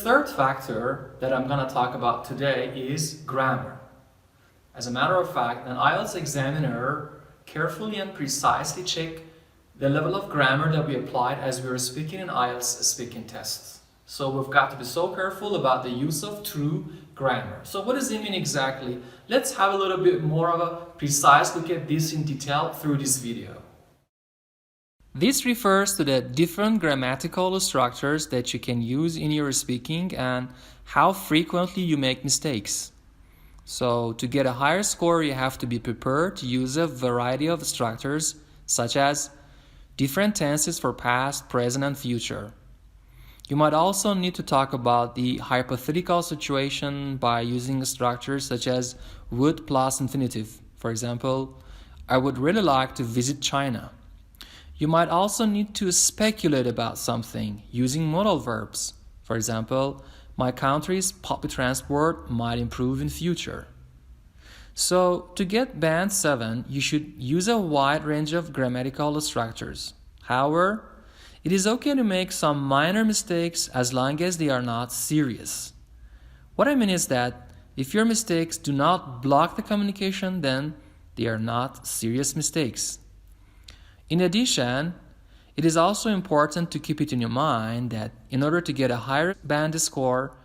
third factor that I'm going to talk about today is grammar. As a matter of fact, an IELTS examiner carefully and precisely checks the level of grammar that we applied as we were speaking in IELTS speaking tests. So we've got to be so careful about the use of true grammar. So what does it mean exactly? Let's have a little bit more of a precise look at this in detail through this video. This refers to the different grammatical structures that you can use in your speaking and how frequently you make mistakes. So to get a higher score, you have to be prepared to use a variety of structures such as different tenses for past, present, and future. You might also need to talk about the hypothetical situation by using structures such as would plus infinitive. For example, I would really like to visit China. You might also need to speculate about something using modal verbs. For example, my country's public transport might improve in future. So to get band 7, you should use a wide range of grammatical structures. However, it is okay to make some minor mistakes as long as they are not serious. What I mean is that if your mistakes do not block the communication, then they are not serious mistakes. In addition, it is also important to keep it in your mind that in order to get a higher band score,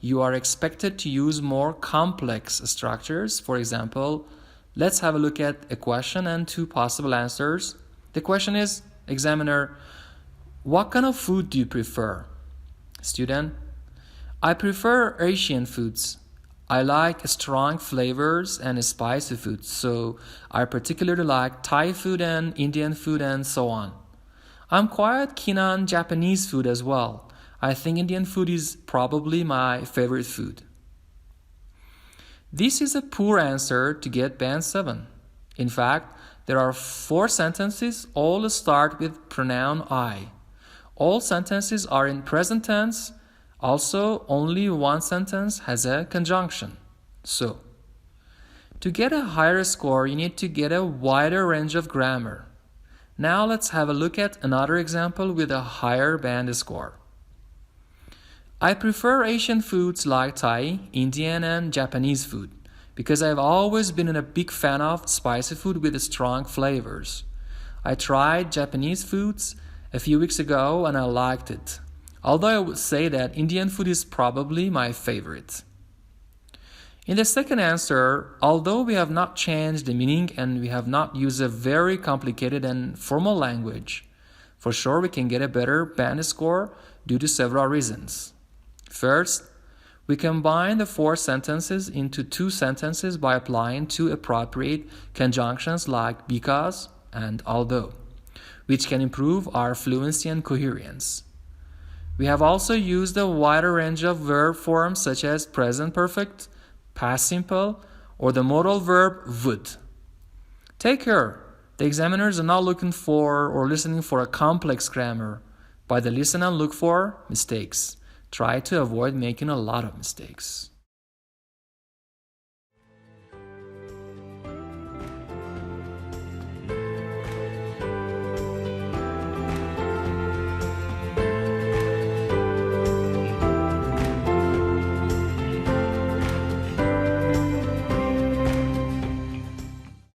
you are expected to use more complex structures. For example, let's have a look at a question and 2 possible answers. The question is, examiner, what kind of food do you prefer? Student, I prefer Asian foods. I like strong flavors and spicy foods, so I particularly like Thai food and Indian food and so on. I'm quite keen on Japanese food as well. I think Indian food is probably my favorite food. This is a poor answer to get band 7. In fact, there are 4 sentences all start with pronoun I. All sentences are in present tense. Also, only one sentence has a conjunction. So, to get a higher score, you need to get a wider range of grammar. Now let's have a look at another example with a higher band score. I prefer Asian foods like Thai, Indian, and Japanese food because I've always been a big fan of spicy food with strong flavors. I tried Japanese foods a few weeks ago and I liked it. Although I would say that Indian food is probably my favorite. In the second answer, although we have not changed the meaning and we have not used a very complicated and formal language, for sure we can get a better band score due to several reasons. First, we combine the 4 sentences into 2 sentences by applying 2 appropriate conjunctions like because and although, which can improve our fluency and coherence. We have also used a wider range of verb forms such as present perfect, past simple, or the modal verb would. Take care, the examiners are not looking for or listening for a complex grammar, but they listen and look for mistakes. Try to avoid making a lot of mistakes.